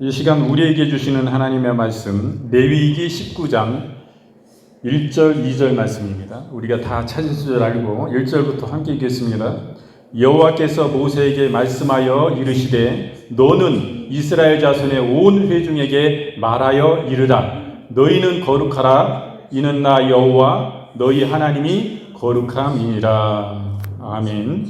이 시간 우리에게 주시는 하나님의 말씀 레위기 19장 1절 2절 말씀입니다. 우리가 다 찾은 줄 알고 1절부터 함께 읽겠습니다. 여호와께서 모세에게 말씀하여 이르시되 너는 이스라엘 자손의 온 회중에게 말하여 이르라. 너희는 거룩하라. 이는 나 여호와 너희 하나님이 거룩함이니라. 아멘.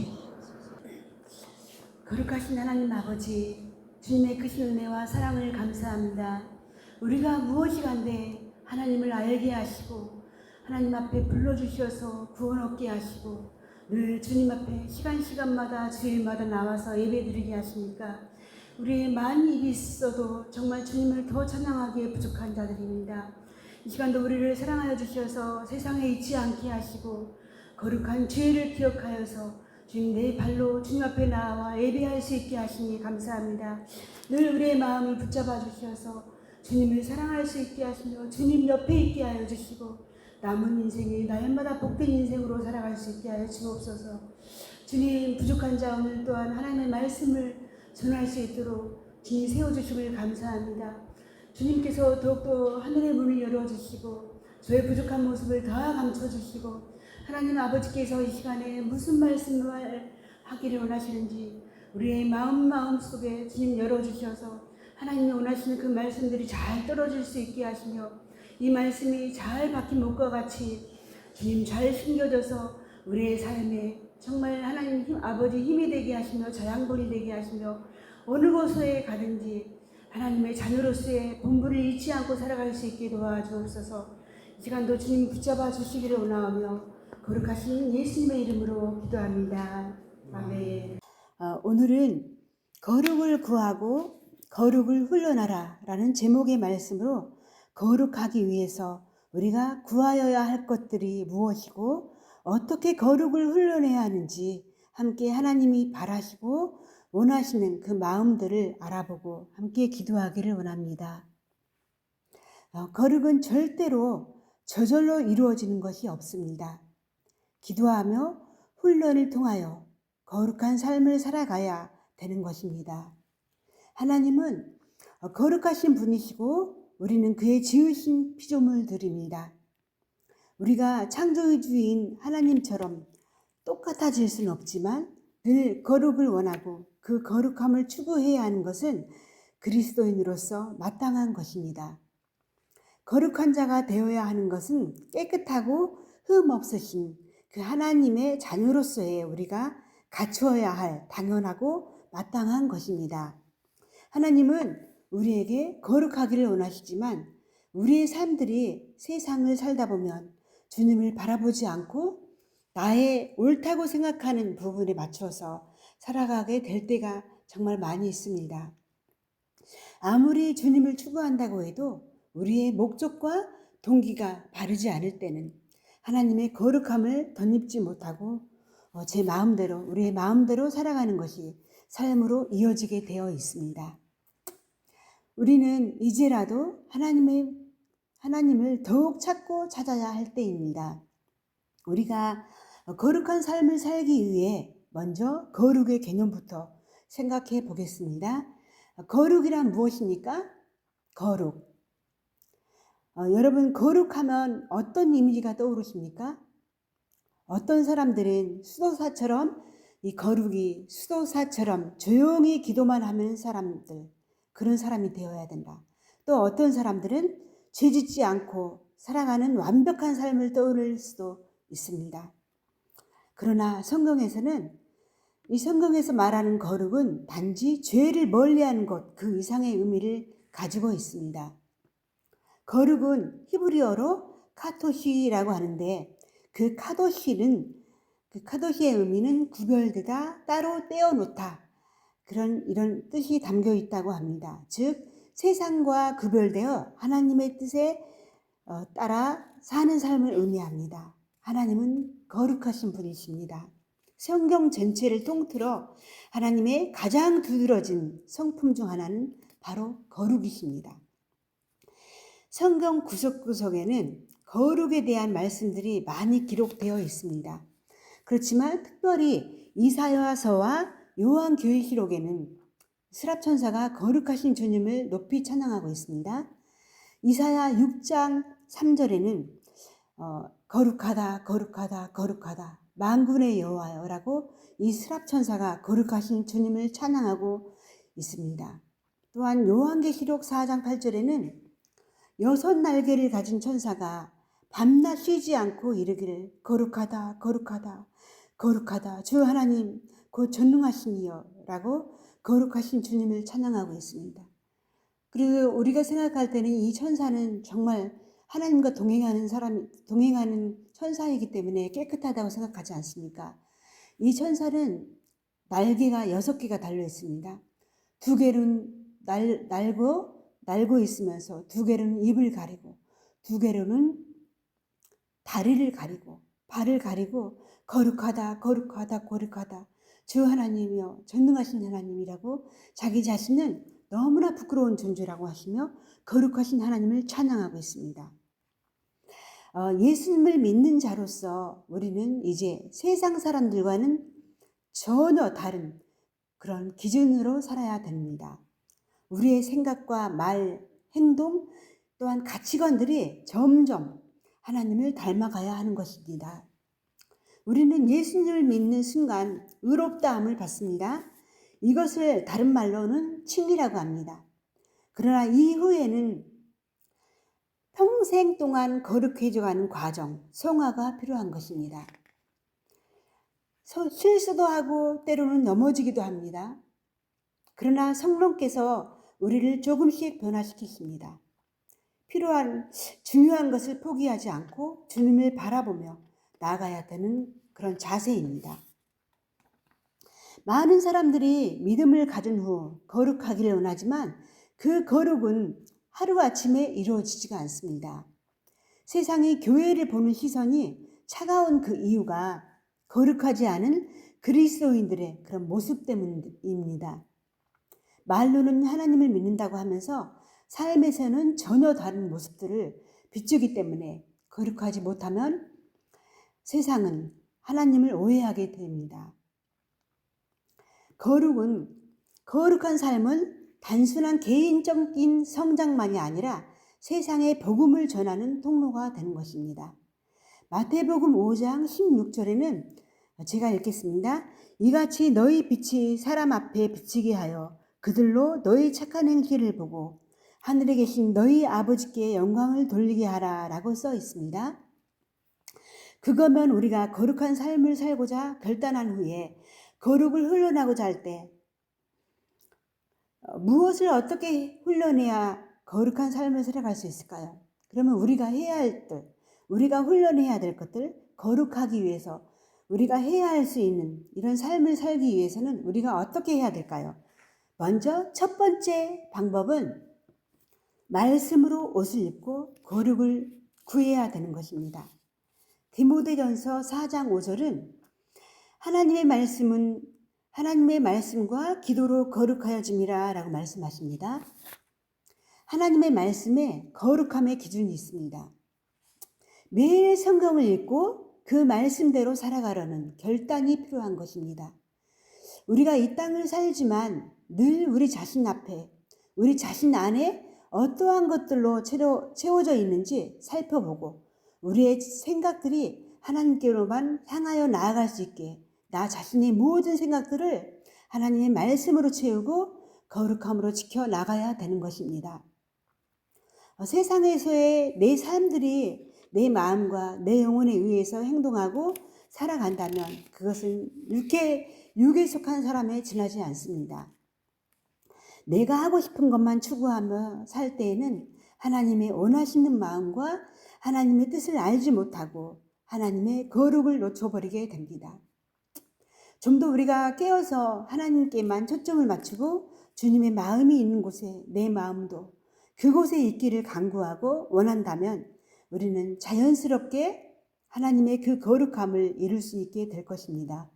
거룩하신 하나님 아버지, 주님의 크신 은혜와 사랑을 감사합니다. 우리가 무엇이간데 하나님을 알게 하시고 하나님 앞에 불러주셔서 구원 얻게 하시고 늘 주님 앞에 시간마다 주일마다 나와서 예배드리게 하시니까 우리의 많은 일이 있어도 정말 주님을 더 찬양하기에 부족한 자들입니다. 이 시간도 우리를 사랑하여 주셔서 세상에 있지 않게 하시고 거룩한 죄를 기억하여서 주님 내 발로 주님 앞에 나와 예배할 수 있게 하시니 감사합니다. 늘 우리의 마음을 붙잡아 주셔서 주님을 사랑할 수 있게 하시며 주님 옆에 있게 하여 주시고 남은 인생이 날마다 복된 인생으로 살아갈 수 있게 하여 주옵소서. 주님 부족한 자 오늘 또한 하나님의 말씀을 전할 수 있도록 주님 세워주심을 감사합니다. 주님께서 더욱더 하늘의 문을 열어주시고 저의 부족한 모습을 다 감춰주시고 하나님 아버지께서 이 시간에 무슨 말씀을 하기를 원하시는지 우리의 마음 속에 주님 열어주셔서 하나님이 원하시는 그 말씀들이 잘 떨어질 수 있게 하시며 이 말씀이 잘 박힌 목과 같이 주님 잘 숨겨져서 우리의 삶에 정말 하나님 아버지 힘이 되게 하시며 자양분이 되게 하시며 어느 곳에 가든지 하나님의 자녀로서의 본분을 잊지 않고 살아갈 수 있게 도와주옵소서. 이 시간도 주님 붙잡아 주시기를 원하오며 거룩하신 예수님의 이름으로 기도합니다. 아멘. 오늘은 거룩을 구하고 거룩을 훈련하라 라는 제목의 말씀으로 거룩하기 위해서 우리가 구하여야 할 것들이 무엇이고 어떻게 거룩을 훈련해야 하는지 함께 하나님이 바라시고 원하시는 그 마음들을 알아보고 함께 기도하기를 원합니다. 거룩은 절대로 저절로 이루어지는 것이 없습니다. 기도하며 훈련을 통하여 거룩한 삶을 살아가야 되는 것입니다. 하나님은 거룩하신 분이시고 우리는 그의 지으신 피조물들입니다. 우리가 창조주인 하나님처럼 똑같아질 수는 없지만 늘 거룩을 원하고 그 거룩함을 추구해야 하는 것은 그리스도인으로서 마땅한 것입니다. 거룩한 자가 되어야 하는 것은 깨끗하고 흠 없으신 그 하나님의 자녀로서의 우리가 갖추어야 할 당연하고 마땅한 것입니다. 하나님은 우리에게 거룩하기를 원하시지만 우리의 삶들이 세상을 살다 보면 주님을 바라보지 않고 나의 옳다고 생각하는 부분에 맞춰서 살아가게 될 때가 정말 많이 있습니다. 아무리 주님을 추구한다고 해도 우리의 목적과 동기가 바르지 않을 때는 하나님의 거룩함을 덧입지 못하고 제 마음대로 우리의 마음대로 살아가는 것이 삶으로 이어지게 되어 있습니다. 우리는 이제라도 하나님을 더욱 찾고 찾아야 할 때입니다. 우리가 거룩한 삶을 살기 위해 먼저 거룩의 개념부터 생각해 보겠습니다. 거룩이란 무엇입니까? 거룩. 여러분 거룩하면 어떤 이미지가 떠오르십니까? 어떤 사람들은 수도사처럼 이 거룩이 수도사처럼 조용히 기도만 하는 사람들, 그런 사람이 되어야 된다. 또 어떤 사람들은 죄짓지 않고 살아가는 완벽한 삶을 떠올릴 수도 있습니다. 그러나 성경에서는 이 성경에서 말하는 거룩은 단지 죄를 멀리하는 것 그 이상의 의미를 가지고 있습니다. 거룩은 히브리어로 카도시라고 하는데 그 카도시의 의미는 구별되다, 따로 떼어놓다 이런 뜻이 담겨 있다고 합니다. 즉 세상과 구별되어 하나님의 뜻에 따라 사는 삶을 의미합니다. 하나님은 거룩하신 분이십니다. 성경 전체를 통틀어 하나님의 가장 두드러진 성품 중 하나는 바로 거룩이십니다. 성경 구석구석에는 거룩에 대한 말씀들이 많이 기록되어 있습니다. 그렇지만 특별히 이사야서와 요한계시록에는 스랍천사가 거룩하신 주님을 높이 찬양하고 있습니다. 이사야 6장 3절에는 거룩하다 거룩하다 거룩하다 만군의 여호와여라고 이 스랍천사가 거룩하신 주님을 찬양하고 있습니다. 또한 요한계시록 4장 8절에는 6 날개를 가진 천사가 밤낮 쉬지 않고 이르기를 거룩하다 거룩하다 거룩하다 주 하나님 곧 전능하시니여 라고 거룩하신 주님을 찬양하고 있습니다. 그리고 우리가 생각할 때는 이 천사는 정말 하나님과 동행하는 천사이기 때문에 깨끗하다고 생각하지 않습니까? 이 천사는 날개가 6개가 달려 있습니다. 2개는 날고 있으면서 2개는 입을 가리고 2개로는 다리를 가리고 발을 가리고 거룩하다 거룩하다 거룩하다 주 하나님이여 전능하신 하나님이라고 자기 자신은 너무나 부끄러운 존재라고 하시며 거룩하신 하나님을 찬양하고 있습니다. 예수님을 믿는 자로서 우리는 이제 세상 사람들과는 전혀 다른 그런 기준으로 살아야 됩니다. 우리의 생각과 말, 행동 또한 가치관들이 점점 하나님을 닮아가야 하는 것입니다. 우리는 예수님을 믿는 순간 의롭다함을 받습니다. 이것을 다른 말로는 칭의라고 합니다. 그러나 이후에는 평생 동안 거룩해져가는 과정, 성화가 필요한 것입니다. 실수도 하고 때로는 넘어지기도 합니다. 그러나 성령께서 우리를 조금씩 변화시키십니다. 중요한 것을 포기하지 않고 주님을 바라보며 나아가야 되는 그런 자세입니다. 많은 사람들이 믿음을 가진 후 거룩하기를 원하지만 그 거룩은 하루아침에 이루어지지가 않습니다. 세상이 교회를 보는 시선이 차가운 그 이유가 거룩하지 않은 그리스도인들의 그런 모습 때문입니다. 말로는 하나님을 믿는다고 하면서 삶에서는 전혀 다른 모습들을 비추기 때문에 거룩하지 못하면 세상은 하나님을 오해하게 됩니다. 거룩한 삶은 단순한 개인적인 성장만이 아니라 세상에 복음을 전하는 통로가 되는 것입니다. 마태복음 5장 16절에는 제가 읽겠습니다. 이같이 너희 빛이 사람 앞에 비치게 하여 그들로 너희 착한 행실을 보고 하늘에 계신 너희 아버지께 영광을 돌리게 하라 라고 써 있습니다. 그거면 우리가 거룩한 삶을 살고자 결단한 후에 거룩을 훈련하고자 할 때 무엇을 어떻게 훈련해야 거룩한 삶을 살아갈 수 있을까요? 그러면 우리가 훈련해야 될 것들, 거룩하기 위해서 우리가 해야 할 수 있는 이런 삶을 살기 위해서는 우리가 어떻게 해야 될까요? 먼저 첫 번째 방법은 말씀으로 옷을 입고 거룩을 구해야 되는 것입니다. 디모데전서 4장 5절은 하나님의 말씀과 기도로 거룩하여짐이라 라고 말씀하십니다. 하나님의 말씀에 거룩함의 기준이 있습니다. 매일 성경을 읽고 그 말씀대로 살아가려는 결단이 필요한 것입니다. 우리가 이 땅을 살지만 늘 우리 자신 앞에, 우리 자신 안에 어떠한 것들로 채워져 있는지 살펴보고 우리의 생각들이 하나님께로만 향하여 나아갈 수 있게 나 자신의 모든 생각들을 하나님의 말씀으로 채우고 거룩함으로 지켜나가야 되는 것입니다. 세상에서의 내 삶들이 내 마음과 내 영혼에 의해서 행동하고 살아간다면 그것은 육에 속한 사람에 지나지 않습니다. 내가 하고 싶은 것만 추구하며 살 때에는 하나님의 원하시는 마음과 하나님의 뜻을 알지 못하고 하나님의 거룩을 놓쳐버리게 됩니다. 좀 더 우리가 깨어서 하나님께만 초점을 맞추고 주님의 마음이 있는 곳에 내 마음도 그곳에 있기를 간구하고 원한다면 우리는 자연스럽게 하나님의 그 거룩함을 이룰 수 있게 될 것입니다.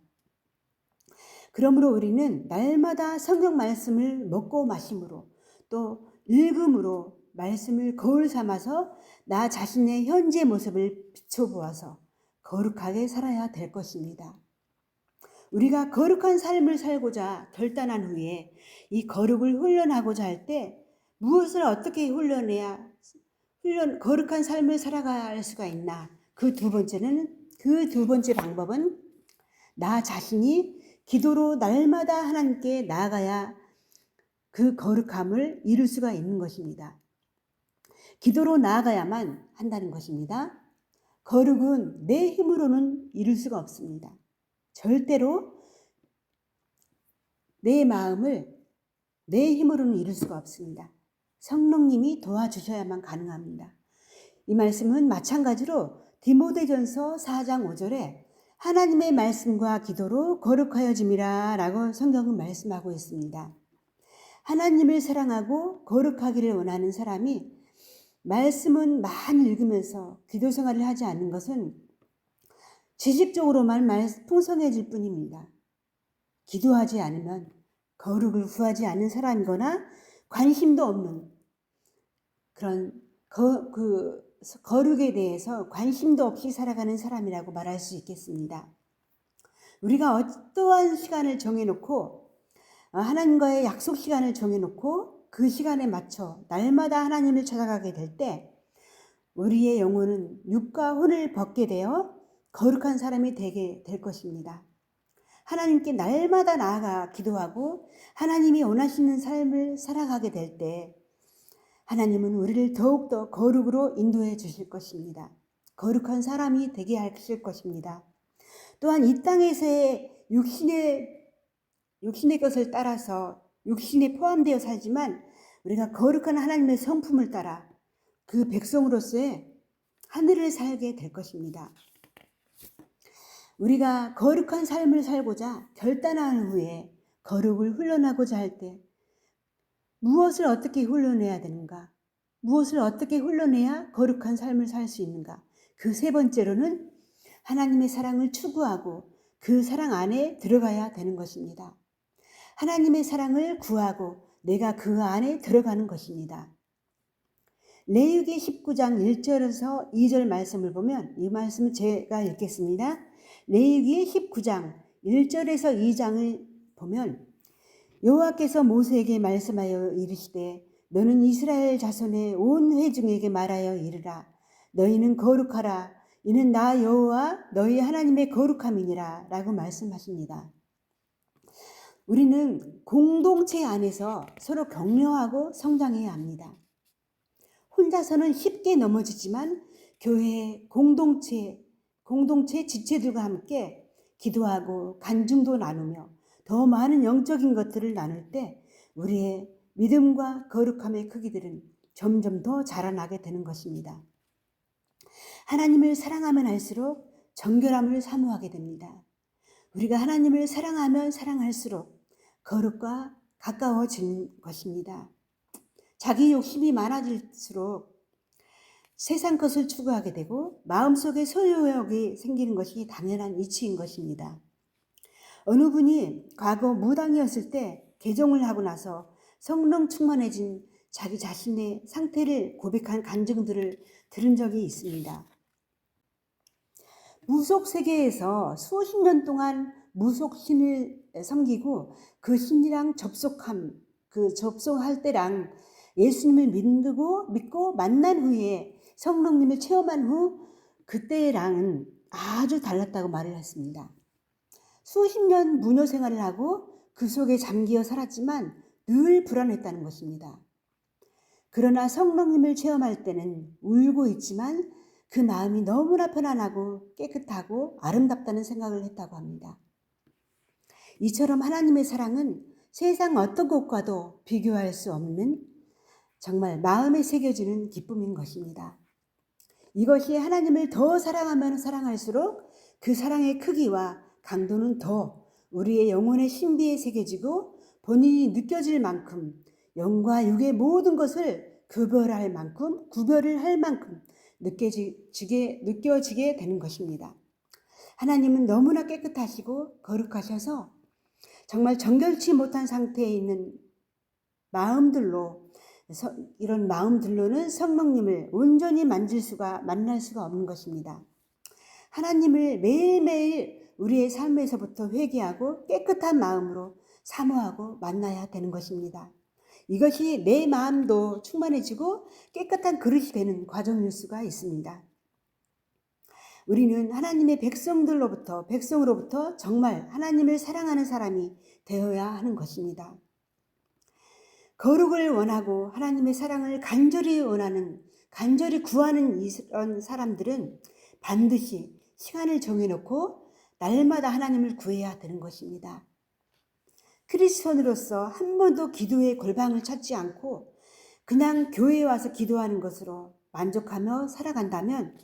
그러므로 우리는 날마다 성경 말씀을 먹고 마심으로 또 읽음으로 말씀을 거울 삼아서 나 자신의 현재 모습을 비춰보아서 거룩하게 살아야 될 것입니다. 우리가 거룩한 삶을 살고자 결단한 후에 이 거룩을 훈련하고자 할 때 무엇을 어떻게 훈련해야 거룩한 삶을 살아갈 수가 있나? 그 두 번째 방법은 나 자신이 기도로 날마다 하나님께 나아가야 그 거룩함을 이룰 수가 있는 것입니다. 기도로 나아가야만 한다는 것입니다. 거룩은 내 힘으로는 이룰 수가 없습니다. 절대로 내 마음을 내 힘으로는 이룰 수가 없습니다. 성령님이 도와주셔야만 가능합니다. 이 말씀은 마찬가지로 디모데전서 4장 5절에 하나님의 말씀과 기도로 거룩하여짐이라 라고 성경은 말씀하고 있습니다. 하나님을 사랑하고 거룩하기를 원하는 사람이 말씀은 많이 읽으면서 기도 생활을 하지 않는 것은 지식적으로만 풍성해질 뿐입니다. 기도하지 않으면 거룩을 구하지 않는 사람이거나 관심도 없는 그런 거룩에 대해서 관심도 없이 살아가는 사람이라고 말할 수 있겠습니다. 우리가 어떠한 시간을 정해놓고 하나님과의 약속 시간을 정해놓고 그 시간에 맞춰 날마다 하나님을 찾아가게 될 때 우리의 영혼은 육과 혼을 벗게 되어 거룩한 사람이 되게 될 것입니다. 하나님께 날마다 나아가 기도하고 하나님이 원하시는 삶을 살아가게 될 때 하나님은 우리를 더욱더 거룩으로 인도해 주실 것입니다. 거룩한 사람이 되게 하실 것입니다. 또한 이 땅에서의 육신의 것을 따라서 육신에 포함되어 살지만 우리가 거룩한 하나님의 성품을 따라 그 백성으로서의 하늘을 살게 될 것입니다. 우리가 거룩한 삶을 살고자 결단한 후에 거룩을 훈련하고자 할 때 무엇을 어떻게 훈련해야 되는가? 무엇을 어떻게 훈련해야 거룩한 삶을 살 수 있는가? 그 세 번째로는 하나님의 사랑을 추구하고 그 사랑 안에 들어가야 되는 것입니다. 하나님의 사랑을 구하고 내가 그 안에 들어가는 것입니다. 레위기 19장 1절에서 2절 말씀을 보면 이 말씀은 제가 읽겠습니다. 레위기 19장 1절에서 2장을 보면 여호와께서 모세에게 말씀하여 이르시되 너는 이스라엘 자손의 온 회중에게 말하여 이르라. 너희는 거룩하라. 이는 나 여호와 너희 하나님의 거룩함이니라 라고 말씀하십니다. 우리는 공동체 안에서 서로 격려하고 성장해야 합니다. 혼자서는 쉽게 넘어지지만 교회 공동체 지체들과 함께 기도하고 간증도 나누며 더 많은 영적인 것들을 나눌 때 우리의 믿음과 거룩함의 크기들은 점점 더 자라나게 되는 것입니다. 하나님을 사랑하면 할수록 정결함을 사모하게 됩니다. 우리가 하나님을 사랑하면 사랑할수록 거룩과 가까워지는 것입니다. 자기 욕심이 많아질수록 세상 것을 추구하게 되고 마음속에 소유욕이 생기는 것이 당연한 이치인 것입니다. 어느 분이 과거 무당이었을 때 개종을 하고 나서 성령 충만해진 자기 자신의 상태를 고백한 간증들을 들은 적이 있습니다. 무속 세계에서 수십 년 동안 무속 신을 섬기고 그 신이랑 접속할 때랑 예수님을 믿고 만난 후에 성령님을 체험한 후 그때랑은 아주 달랐다고 말을 했습니다. 수십 년 무녀 생활을 하고 그 속에 잠기어 살았지만 늘 불안했다는 것입니다. 그러나 성령님을 체험할 때는 울고 있지만 그 마음이 너무나 편안하고 깨끗하고 아름답다는 생각을 했다고 합니다. 이처럼 하나님의 사랑은 세상 어떤 것과도 비교할 수 없는 정말 마음에 새겨지는 기쁨인 것입니다. 이것이 하나님을 더 사랑하면 사랑할수록 그 사랑의 크기와 강도는 더 우리의 영혼의 신비에 새겨지고 본인이 느껴질 만큼 영과 육의 모든 것을 구별을 할 만큼 느껴지게 되는 것입니다. 하나님은 너무나 깨끗하시고 거룩하셔서 정말 정결치 못한 상태에 있는 이런 마음들로는 성령님을 온전히 만날 수가 없는 것입니다. 하나님을 매일매일 우리의 삶에서부터 회개하고 깨끗한 마음으로 사모하고 만나야 되는 것입니다. 이것이 내 마음도 충만해지고 깨끗한 그릇이 되는 과정일 수가 있습니다. 우리는 하나님의 백성으로부터 정말 하나님을 사랑하는 사람이 되어야 하는 것입니다. 거룩을 원하고 하나님의 사랑을 간절히 구하는 이런 사람들은 반드시 시간을 정해놓고 날마다 하나님을 구해야 되는 것입니다. 크리스천으로서 한 번도 기도의 골방을 찾지 않고 그냥 교회에 와서 기도하는 것으로 만족하며 살아간다면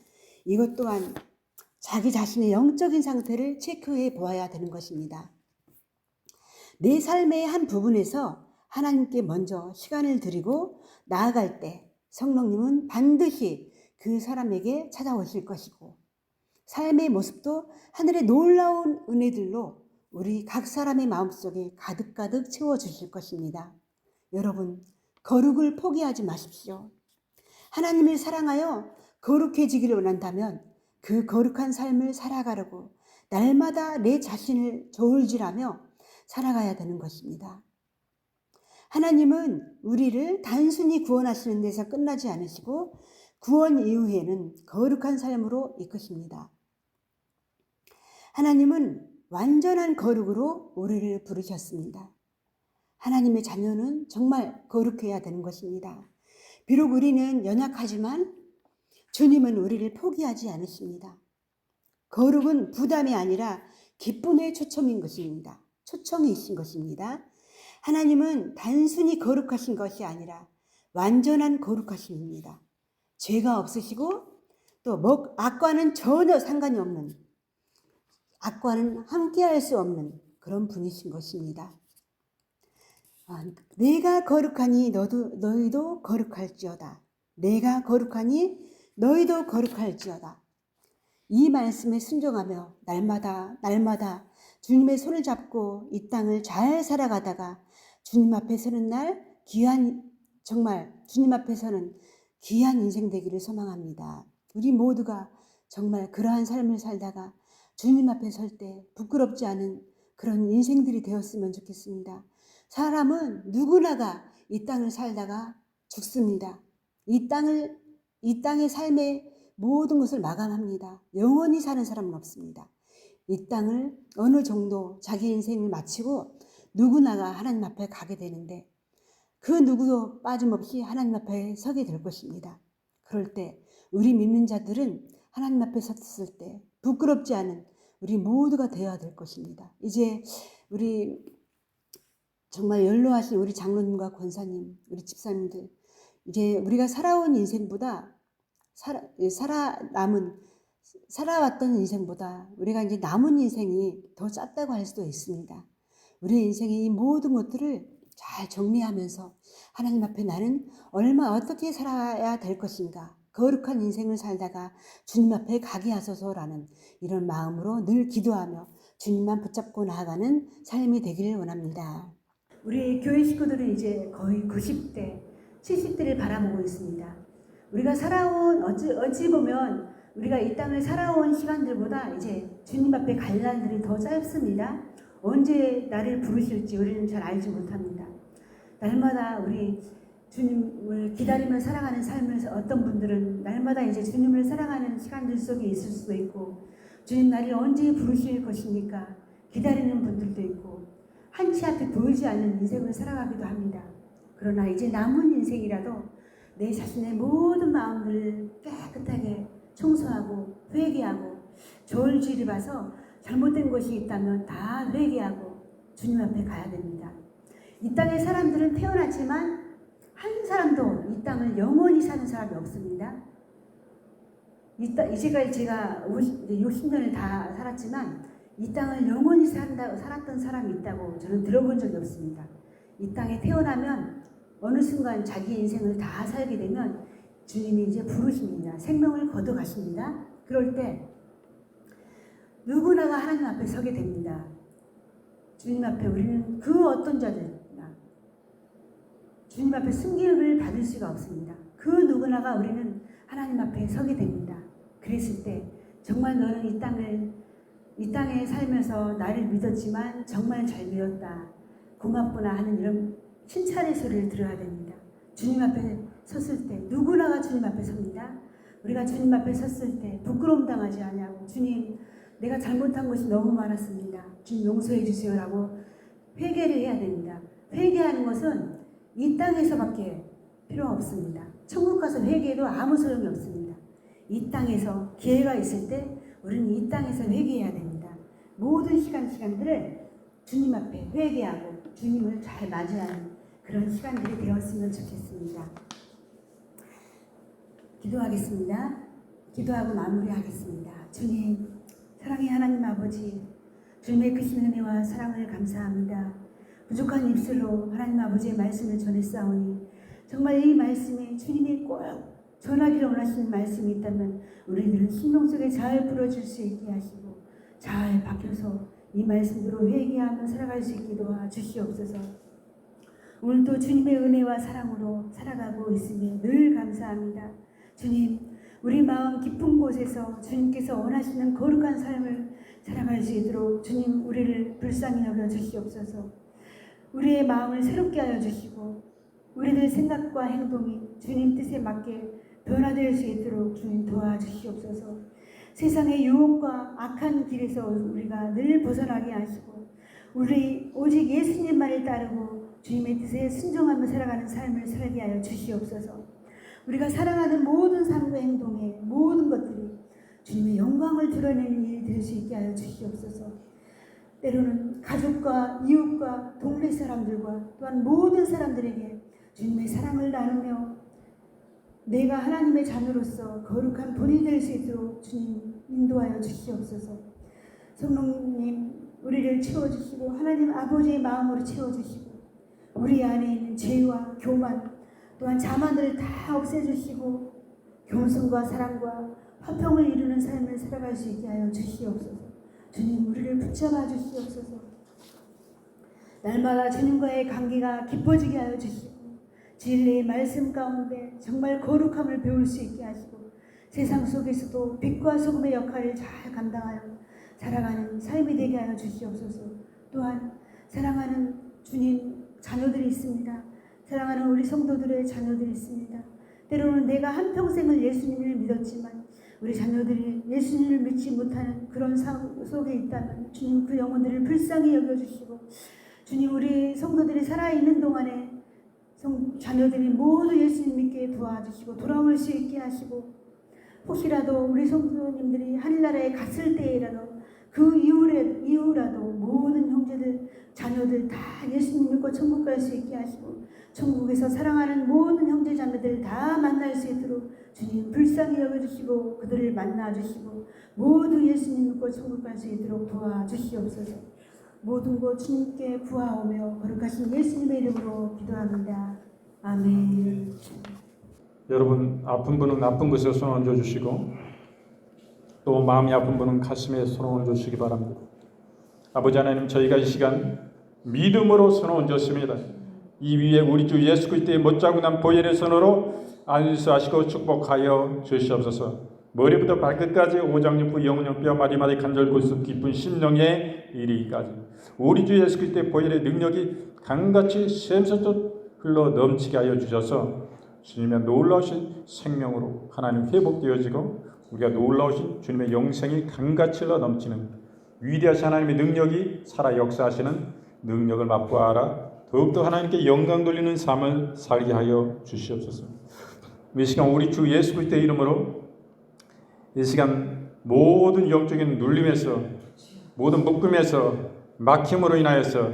이것 또한 자기 자신의 영적인 상태를 체크해 보아야 되는 것입니다. 내 삶의 한 부분에서 하나님께 먼저 시간을 드리고 나아갈 때 성령님은 반드시 그 사람에게 찾아오실 것이고 삶의 모습도 하늘의 놀라운 은혜들로 우리 각 사람의 마음속에 가득가득 채워주실 것입니다. 여러분, 거룩을 포기하지 마십시오. 하나님을 사랑하여 거룩해지기를 원한다면 그 거룩한 삶을 살아가려고 날마다 내 자신을 저울질하며 살아가야 되는 것입니다. 하나님은 우리를 단순히 구원하시는 데서 끝나지 않으시고 구원 이후에는 거룩한 삶으로 이끄십니다. 하나님은 완전한 거룩으로 우리를 부르셨습니다. 하나님의 자녀는 정말 거룩해야 되는 것입니다. 비록 우리는 연약하지만 주님은 우리를 포기하지 않으십니다. 거룩은 부담이 아니라 기쁨의 초청인 것입니다. 초청이신 것입니다. 하나님은 단순히 거룩하신 것이 아니라 완전한 거룩하심입니다. 죄가 없으시고 또 악과는 전혀 상관이 없는, 악과는 함께할 수 없는 그런 분이신 것입니다. 내가 거룩하니 너희도 거룩할지어다. 내가 거룩하니 너희도 거룩할지어다. 이 말씀에 순종하며 날마다 주님의 손을 잡고 이 땅을 잘 살아가다가 주님 앞에 서는 날 주님 앞에 서는 귀한 인생 되기를 소망합니다. 우리 모두가 정말 그러한 삶을 살다가 주님 앞에 설 때 부끄럽지 않은 그런 인생들이 되었으면 좋겠습니다. 사람은 누구나가 이 땅을 살다가 죽습니다. 이 땅의 삶의 모든 것을 마감합니다. 영원히 사는 사람은 없습니다. 이 땅을 어느 정도 자기 인생을 마치고 누구나가 하나님 앞에 가게 되는데 그 누구도 빠짐없이 하나님 앞에 서게 될 것입니다. 그럴 때 우리 믿는 자들은 하나님 앞에 섰을 때 부끄럽지 않은 우리 모두가 되어야 될 것입니다. 이제 우리 정말 연로하신 우리 장로님과 권사님, 우리 집사님들, 이제 우리가 살아온 인생보다 살아왔던 인생보다 우리가 이제 남은 인생이 더 짧다고 할 수도 있습니다. 우리 인생의 이 모든 것들을 잘 정리하면서 하나님 앞에 나는 어떻게 살아야 될 것인가, 거룩한 인생을 살다가 주님 앞에 가게 하소서라는 이런 마음으로 늘 기도하며 주님만 붙잡고 나아가는 삶이 되기를 원합니다. 우리 교회 식구들은 이제 거의 90대, 70대를 바라보고 있습니다. 우리가 살아온 어찌 보면 우리가 이 땅을 살아온 시간들보다 이제 주님 앞에 갈 날들이 더 짧습니다. 언제 나를 부르실지 우리는 잘 알지 못합니다. 날마다 우리 주님을 기다리며 살아가는 삶을 어떤 분들은 날마다 이제 주님을 사랑하는 시간들 속에 있을 수도 있고 주님 나를 언제 부르실 것입니까? 기다리는 분들도 있고 한치 앞에 보이지 않는 인생을 살아가기도 합니다. 그러나 이제 남은 인생이라도 내 자신의 모든 마음을 깨끗하게 청소하고 회개하고 저울질입어서 잘못된 것이 있다면 다 회개하고 주님 앞에 가야 됩니다. 이 땅의 사람들은 태어났지만 한 사람도 이 땅을 영원히 사는 사람이 없습니다. 이제까지 제가 60년을 다 살았지만 이 땅을 영원히 살았던 사람이 있다고 저는 들어본 적이 없습니다. 이 땅에 태어나면 어느 순간 자기 인생을 다 살게 되면 주님이 이제 부르십니다. 생명을 걷어가십니다. 그럴 때 누구나가 하나님 앞에 서게 됩니다. 주님 앞에 우리는 그 어떤 자들이나 주님 앞에 승기를 받을 수가 없습니다. 그 누구나가 우리는 하나님 앞에 서게 됩니다. 그랬을 때 정말 너는 이 땅을 이 땅에 살면서 나를 믿었지만 정말 잘 믿었다. 고맙구나 하는 이런 칭찬의 소리를 들어야 됩니다. 주님 앞에 섰을 때 누구나가 주님 앞에 섭니다. 우리가 주님 앞에 섰을 때 부끄러움 당하지 아니하고 주님 내가 잘못한 것이 너무 많았습니다. 주님 용서해 주세요라고 회개를 해야 됩니다. 회개하는 것은 이 땅에서밖에 필요 없습니다. 천국 가서 회개해도 아무 소용이 없습니다. 이 땅에서 기회가 있을 때 우리는 이 땅에서 회개해야 됩니다. 모든 시간들을 주님 앞에 회개하고 주님을 잘 맞이하는 그런 시간들이 되었으면 좋겠습니다. 기도하겠습니다. 기도하고 마무리하겠습니다. 주님, 사랑의 하나님 아버지, 주님의 크신 은혜와 사랑을 감사합니다. 부족한 입술로 하나님 아버지의 말씀을 전했사오니 정말 이 말씀에 주님이 꼭 전하기를 원하시는 말씀이 있다면 우리들은 심령 속에 잘 풀어줄 수 있게 하시고 잘 바뀌어서 이 말씀으로 회개하며 살아갈 수 있게 도와주시옵소서. 오늘도 주님의 은혜와 사랑으로 살아가고 있으니 늘 감사합니다. 주님, 우리 마음 깊은 곳에서 주님께서 원하시는 거룩한 삶을 살아갈 수 있도록 주님 우리를 불쌍히 여겨 주시옵소서. 우리의 마음을 새롭게 하여 주시고 우리들 생각과 행동이 주님 뜻에 맞게 변화될 수 있도록 주님 도와주시옵소서. 세상의 유혹과 악한 길에서 우리가 늘 벗어나게 하시고 우리 오직 예수님만을 따르고 주님의 뜻에 순종하며 살아가는 삶을 살게 하여 주시옵소서. 우리가 살아가는 모든 삶과 행동의 모든 것들이 주님의 영광을 드러내는 일이 될 수 있게 하여 주시옵소서. 때로는 가족과 이웃과 동네 사람들과 또한 모든 사람들에게 주님의 사랑을 나누며 내가 하나님의 자녀로서 거룩한 본이 될 수 있도록 주님 인도하여 주시옵소서. 성령님 우리를 채워주시고 하나님 아버지의 마음으로 채워주시고 우리 안에 있는 죄와 교만 또한 자만들을 다 없애주시고 겸손과 사랑과 화평을 이루는 삶을 살아갈 수 있게 하여 주시옵소서. 주님 우리를 붙잡아 주시옵소서. 날마다 주님과의 관계가 깊어지게 하여 주시고 진리의 말씀 가운데 정말 거룩함을 배울 수 있게 하시고 세상 속에서도 빛과 소금의 역할을 잘 감당하여 살아가는 삶이 되게 하여 주시옵소서. 또한 사랑하는 주님 자녀들이 있습니다. 사랑하는 우리 성도들의 자녀들이 있습니다. 때로는 내가 한평생을 예수님을 믿었지만 우리 자녀들이 예수님을 믿지 못하는 그런 상황 속에 있다면 주님 그 영혼들을 불쌍히 여겨주시고 주님 우리 성도들이 살아있는 동안에 자녀들이 모두 예수님 믿게 도와주시고 돌아올 수 있게 하시고 혹시라도 우리 성도님들이 하늘나라에 갔을 때라도 그 이후라도 모든 형제들 자녀들 다 예수님 믿고 천국 갈 수 있게 하시고 천국에서 사랑하는 모든 형제 자매들 다 만날 수 있도록 주님 불쌍히 여겨주시고 그들을 만나주시고 모두 예수님 믿고 천국 갈 수 있도록 도와주시옵소서. 모든 것 주님께 구하오며 거룩하신 예수님의 이름으로 기도합니다. 아멘. 여러분 아픈 분은 아픈 곳에 손 얹어 주시고 또 마음이 아픈 분은 가슴에 손 얹어 주시기 바랍니다. 아버지 하나님 저희가 이 시간 믿음으로 손 얹었습니다. 이 위에 우리 주 예수 그리스도의 못자국난 보혈의 손으로 안수하시고 축복하여 주시옵소서. 머리부터 발끝까지 오장육부 영혼형 뼈 마디마디 관절 골수 깊은 심령에 이르기까지 우리 주 예수 그리스도의 보혈의 능력이 강같이 샘솟듯 흘러 넘치게 하여 주셔서 주님의 놀라우신 생명으로 하나님 회복되어지고 우리가 놀라우신 주님의 영생이 강같이 흘러 넘치는 위대하신 하나님의 능력이 살아 역사하시는 능력을 맛보아라. 더욱더 하나님께 영광 돌리는 삶을 살게 하여 주시옵소서. 이 시간 우리 주 예수 그리스도의 이름으로 이 시간 모든 영적인 눌림에서 모든 묶음에서 막힘으로 인하여서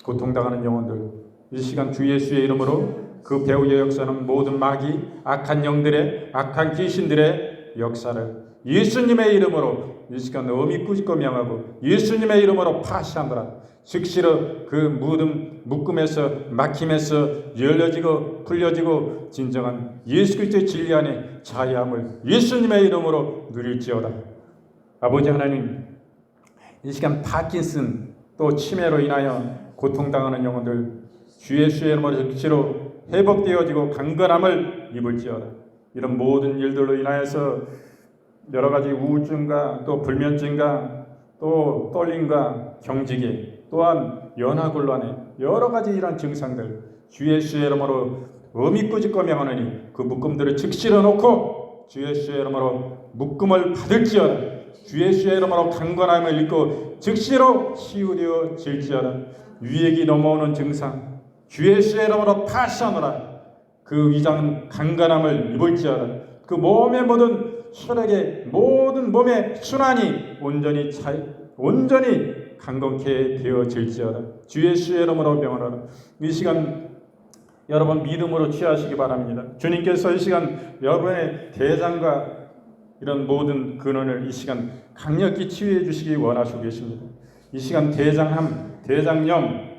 고통당하는 영혼들 이 시간 주 예수의 이름으로 그 배후에 역사하는 모든 마귀 악한 영들의 악한 귀신들의 역사를 예수님의 이름으로 이 시간 엄히 꾸짖고 명하고 예수님의 이름으로 파시하노라. 즉시로 그 모든 묶음에서 막힘에서 열려지고 풀려지고 진정한 예수 그리스도의 진리 안에 자유함을 예수님의 이름으로 누릴지어다. 아버지 하나님 이 시간 파킨슨 또 치매로 인하여 고통당하는 영혼들 주 예수의 이름으로 즉시로 회복되어지고 강건함을 입을지어다. 이런 모든 일들로 인하여서 여러 가지 우울증과 또 불면증과 또 떨림과 경직에 또한 연하곤란에 여러 가지 이러한 증상들 주 예수의 이름으로 어미꾸짓고 명하노니 그 묶음들을 즉시로 놓고 주 예수의 이름으로 묶음을 받을지어다. 주 예수의 이름으로 강건함을 입고 즉시로 치유되어질지어다. 위액이 넘어오는 증상 주 예수의 이름으로 파시하노라. 그 위장은 강건함을 입을지어다. 그 몸의 모든 혈액의 모든 몸의 순환이 온전히 강건케 되어질지어다. 주 예수의 이름으로 명하노라. 이 시간 여러분 믿음으로 취하시기 바랍니다. 주님께서 이 시간 여러분의 대장과 이런 모든 근원을 이 시간 강력히 치유해 주시기 원하시고 계십니다. 이 시간 대장암, 대장염,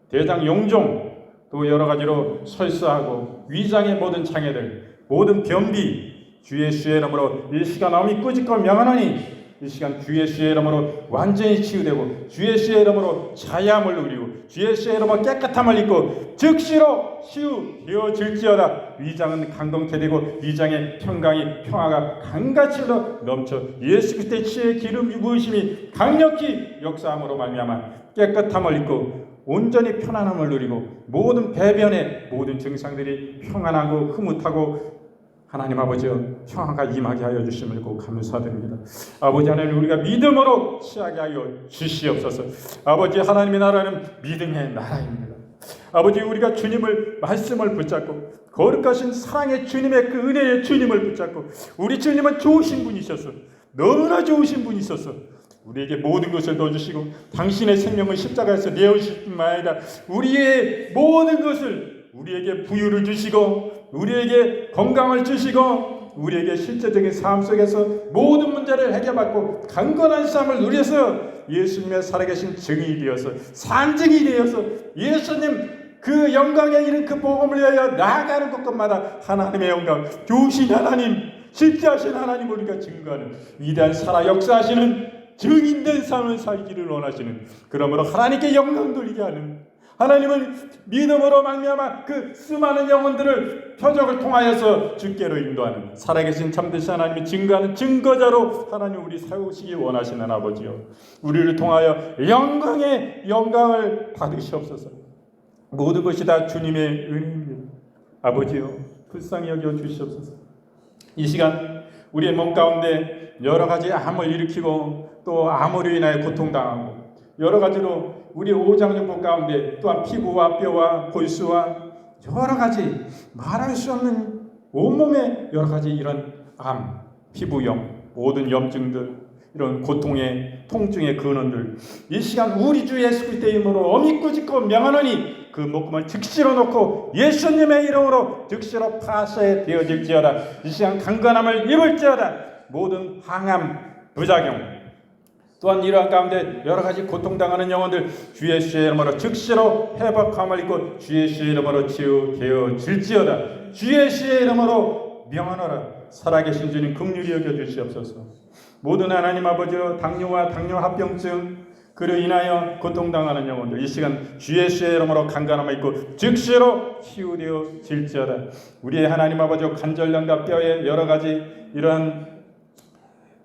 대장용종 또 여러 가지로 설사하고 위장의 모든 장애들, 모든 변비 주 예수의 이름으로 이 시간 어미 꾸짖고 명하노니 이 시간 주 예수의 이름으로 완전히 치유되고 주 예수의 이름으로 자유함을 누리고 주 예수의 이름으로 깨끗함을 입고 즉시로 치유되어질지어다. 위장은 강건케 되고 위장의 평화가 강같이 넘쳐 예수 그리스도의 치유의 기름 부으심이 강력히 역사함으로 말미암아 깨끗함을 입고 온전히 편안함을 누리고 모든 배변의 모든 증상들이 평안하고 흐뭇하고 하나님 아버지여 평화가 임하게 하여 주심을 꼭 감사드립니다. 아버지 하나님 우리가 믿음으로 취하게 하여 주시옵소서. 아버지 하나님의 나라는 믿음의 나라입니다. 아버지 우리가 주님을 말씀을 붙잡고 거룩하신 사랑의 주님의 그 은혜의 주님을 붙잡고 우리 주님은 좋으신 분이셨어. 너무나 좋으신 분이셨어. 우리에게 모든 것을 넣어주시고 당신의 생명을 십자가에서 내어주실 뿐만 아니라 우리의 모든 것을 우리에게 부유를 주시고 우리에게 건강을 주시고 우리에게 실제적인 삶 속에서 모든 문제를 해결받고 강건한 삶을 누려서 예수님의 살아계신 증인이 되어서 산증이 되어서 예수님 그 영광에 이른 그 복음을 위하여 나아가는 곳곳마다 하나님의 영광 좋으신 하나님 실제하신 하나님 우리가 증거하는 위대한 살아 역사하시는 증인된 삶을 살기를 원하시는 그러므로 하나님께 영광 돌리게 하는 하나님은 믿음으로 말미암아 그 수많은 영혼들을 표적을 통하여서 주께로 인도하는 살아계신 참되신 하나님이 증거하는 증거자로 하나님 우리 세우시기 원하시는 아버지요 우리를 통하여 영광을 받으시옵소서. 모든 것이 다 주님의 은혜입니다. 아버지요 불쌍히 여겨 주시옵소서. 이 시간 우리의 몸 가운데 여러 가지 암을 일으키고 또 암으로 인하여 고통당하고 여러 가지로 우리 오장육부 가운데 또한 피부와 뼈와 골수와 여러 가지 말할 수 없는 온몸에 여러 가지 이런 암, 피부염, 모든 염증들 이런 고통의 통증의 근원들 이 시간 우리 주 예수 그리스도의 이름으로 어미꾸짖고 명하노니 그 묶음을 즉시로 놓고 예수님의 이름으로 즉시로 파쇄 되어질지어다. 이 시간 강건함을 입을지어다. 모든 항암, 부작용 또한 이러한 가운데 여러 가지 고통당하는 영혼들 주 예수의 이름으로 즉시로 회복함을 입고 주 예수의 이름으로 치유되어질지어다. 주 예수의 이름으로 명하노라. 살아계신 주님 긍휼히 여겨주시옵소서. 모든 하나님 아버지여 당뇨와 당뇨합병증 그로 인하여 고통당하는 영혼들 이 시간 주 예수의 이름으로 강건함을 입고 즉시로 치유되어질지어다. 우리의 하나님 아버지여 관절염과 뼈의 여러 가지 이러한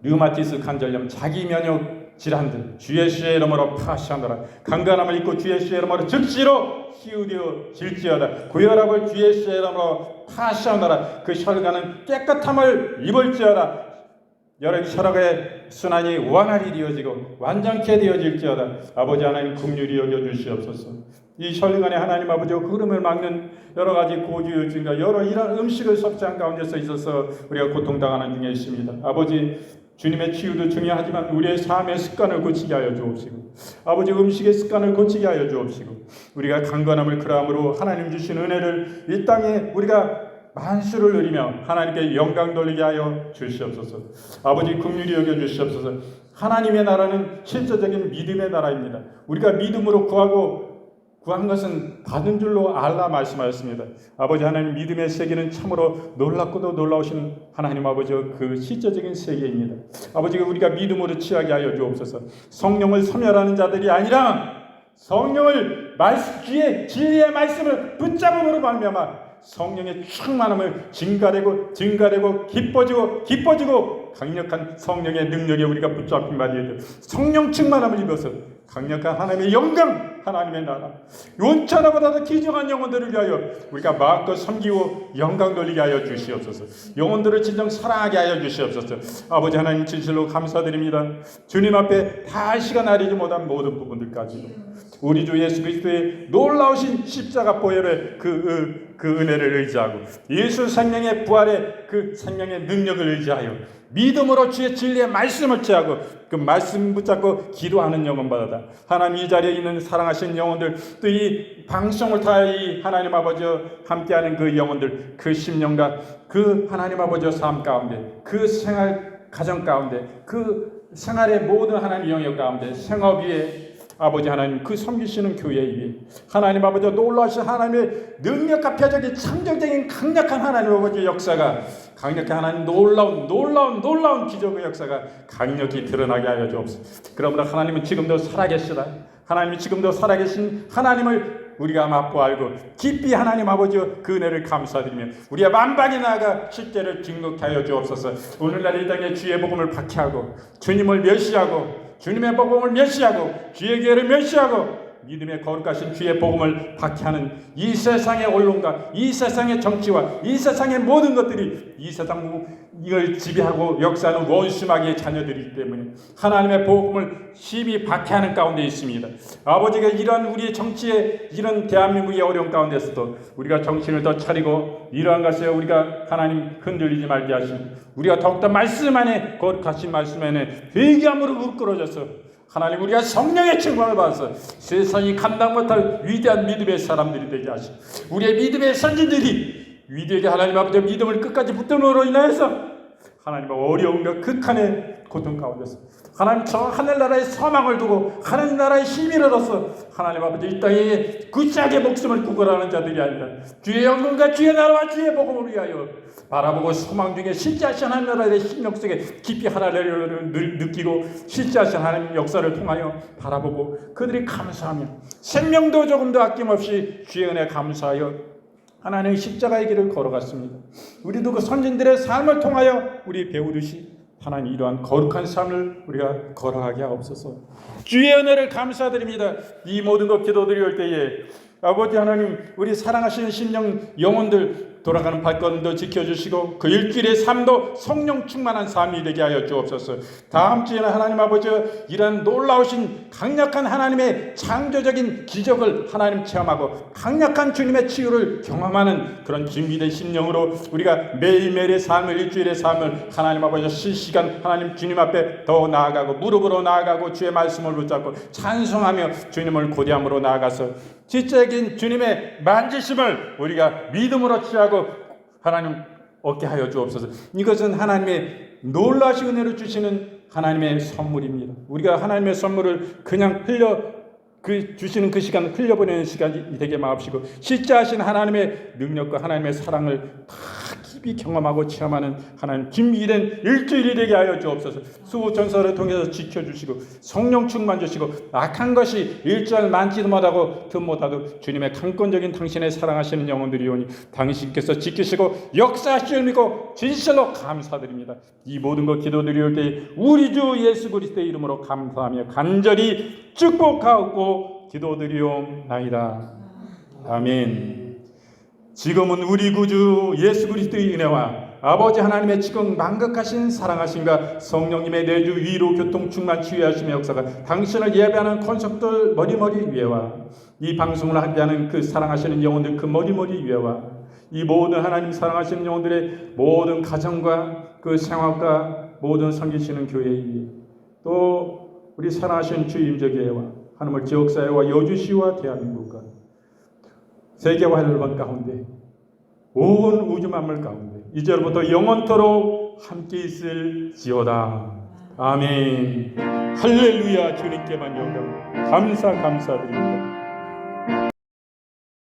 류마티스 관절염 자기 면역 질환들 주 예수의 이름으로 파시하노라. 강건함을 입고 주 예수의 이름으로 즉시로 치유되어질지어다. 고혈압을 주 예수의 이름으로 파시하노라. 그 혈관은 깨끗함을 입을지어다. 여러 혈액의 순환이 원활히 되어지고 완전케 되어질지어다. 아버지 하나님 긍휼히 여겨주시옵소서. 이 혈관에 하나님 아버지 흐름을 막는 여러 가지 고지혈증과 여러 이러한 음식을 섭취한 가운데서 있어서 우리가 고통당하는 중에 있습니다. 아버지 주님의 치유도 중요하지만 우리의 삶의 습관을 고치게 하여 주옵시고 아버지 음식의 습관을 고치게 하여 주옵시고 우리가 강건함을 그러함으로 하나님 주신 은혜를 이 땅에 우리가 만수를 누리며 하나님께 영광 돌리게 하여 주시옵소서. 아버지 긍휼히 여겨 주시옵소서. 하나님의 나라는 실제적인 믿음의 나라입니다. 우리가 믿음으로 구한 것은 받은 줄로 알라 말씀하였습니다. 아버지 하나님 믿음의 세계는 참으로 놀랍고도 놀라우신 하나님 아버지의 그 실제적인 세계입니다. 아버지가 우리가 믿음으로 취하게 하여 주옵소서. 성령을 소멸하는 자들이 아니라 성령을 진리의 말씀을 붙잡음으로 말미암아 성령의 충만함을 증가되고 기뻐지고 강력한 성령의 능력에 우리가 붙잡힌 바 되어야 돼. 성령 충만함을 입어서 강력한 하나님의 영광, 하나님의 나라, 온천하보다도 기정한 영혼들을 위하여 우리가 마음껏 섬기고 영광 돌리게 하여 주시옵소서. 영혼들을 진정 사랑하게 하여 주시옵소서. 아버지 하나님 진실로 감사드립니다. 주님 앞에 다 시간 아리지 못한 모든 부분들까지도 우리 주 예수 그리스도의 놀라우신 십자가 보혈의 그 은혜를 의지하고 예수 생명의 부활의 그 생명의 능력을 의지하여 믿음으로 주의 진리의 말씀을 취하고 그 말씀 붙잡고 기도하는 영혼받아다. 하나님 이 자리에 있는 사랑하신 영혼들, 또 이 방송을 통하여 이 하나님 아버지와 함께하는 그 영혼들, 그 심령과 그 하나님 아버지와 삶 가운데, 그 생활 가정 가운데, 그 생활의 모든 하나님 영역 가운데, 생업 위에 아버지 하나님 그 섬기시는 교회 위에 하나님 아버지 놀라우신 하나님의 능력과 표적인 창조적인 강력한 하나님 아버지의 역사가, 강력한 하나님 놀라운 기적의 역사가 강력히 드러나게 하여 주옵소서. 그러므로 하나님은 지금도 살아계시다. 하나님이 지금도 살아계신 하나님을 우리가 맛보 알고 깊이 하나님 아버지의 그 은혜를 감사드리며 우리의 만방에 나아가 실제를 증거케 하여 주옵소서. 오늘날 이 땅에 주의 복음을 박해하고 주님을 멸시하고 주님의 복음을 멸시하고 주의 교회를 멸시하고 믿음의 거룩하신 주의 복음을 박해하는 이 세상의 언론과 이 세상의 정치와 이 세상의 모든 것들이 이 세상을 지배하고 역사하는 원수마귀의 자녀들이기 때문에 하나님의 복음을 심히 박해하는 가운데 있습니다. 아버지가 이러한 우리의 정치의 이런 대한민국의 어려운 가운데서도 우리가 정신을 더 차리고 이러한 것에 우리가 하나님 흔들리지 말게 하시고 우리가 더욱더 말씀 안에 거룩하신 말씀 안에 회개함으로 이끌어져서 하나님 우리가 성령의 충만을 받아서 세상이 감당 못할 위대한 믿음의 사람들이 되게 하시고 우리의 믿음의 선진들이 위대하게 하나님 아버지의 믿음을 끝까지 붙들므로 인하여서 하나님의 어려움과 극한의 고통 가운데서 하나님 저 하늘나라의 소망을 두고 하나님 나라의 힘을 얻어서 하나님 아버지 이 땅에 굳세하게 목숨을 구걸하는 자들이 아니라 주의 영광과 주의 나라와 주의 복음을 위하여 바라보고 소망 중에 실제하신 하나님 나라의 심령 속에 깊이 하나님을 느끼고 실제하신 하나님 역사를 통하여 바라보고 그들이 감사하며 생명도 조금도 아낌없이 주의 은혜 감사하여 하나님의 십자가의 길을 걸어갔습니다. 우리도 그 선진들의 삶을 통하여 우리 배우듯이 하나님 이러한 거룩한 삶을 우리가 걸어가게 하옵소서. 주의 은혜를 감사드립니다. 이 모든 것 기도드릴 때에 아버지 하나님 우리 사랑하시는 심령 영혼들 돌아가는 발걸음도 지켜주시고 그 일주일의 삶도 성령 충만한 삶이 되게 하여 주옵소서. 다음 주에는 하나님 아버지 이런 놀라우신 강력한 하나님의 창조적인 기적을 하나님 체험하고 강력한 주님의 치유를 경험하는 그런 준비된 심령으로 우리가 매일매일의 삶을 일주일의 삶을 하나님 아버지 실시간 하나님 주님 앞에 더 나아가고 무릎으로 나아가고 주의 말씀을 붙잡고 찬송하며 주님을 고대함으로 나아가서 지적인 주님의 만지심을 우리가 믿음으로 취하고 하나님 얻게 하여 주옵소서. 이것은 하나님의 놀라신 은혜로 주시는 하나님의 선물입니다. 우리가 하나님의 선물을 그냥 주시는 그 시간 흘려보내는 시간이 되게 마옵시고 실제하신 하나님의 능력과 하나님의 사랑을 다 깊이 경험하고 체험하는 하나님 준비된 일주일이 되게 하여 주옵소서. 수호전설을 통해서 지켜주시고 성령 충만 주시고 악한 것이 일절 많지도 못하고 틈 못하도 주님의 강권적인 당신의 사랑하시는 영혼들이 오니 당신께서 지키시고 역사하실 믿고 진실로 감사드립니다. 이 모든 것 기도드릴 때 우리 주 예수 그리스도의 이름으로 감사하며 간절히 축복하고 기도드리옵나이다. 아멘. 지금은 우리 구주 예수 그리스도의 은혜와 아버지 하나님의 지금 만극하신 사랑하심과 성령님의 내주 위로 교통 충만 치유하심의 역사가 당신을 예배하는 권속들 머리머리 위에와 이 방송을 함께하는 그 사랑하시는 영혼들 그 머리머리 위에와 이 모든 하나님 사랑하시는 영혼들의 모든 가정과 그 생활과 모든 섬기시는 교회 위에 또 우리 사랑하시는 주 임재교회와 하나님의 지역사회와 여주시와 대한민국과 세계와 혈관 가운데 온 우주 만물 가운데 이제부터 영원토록 함께 있을지어다. 아멘. 할렐루야. 주님께만 영광 감사드립니다.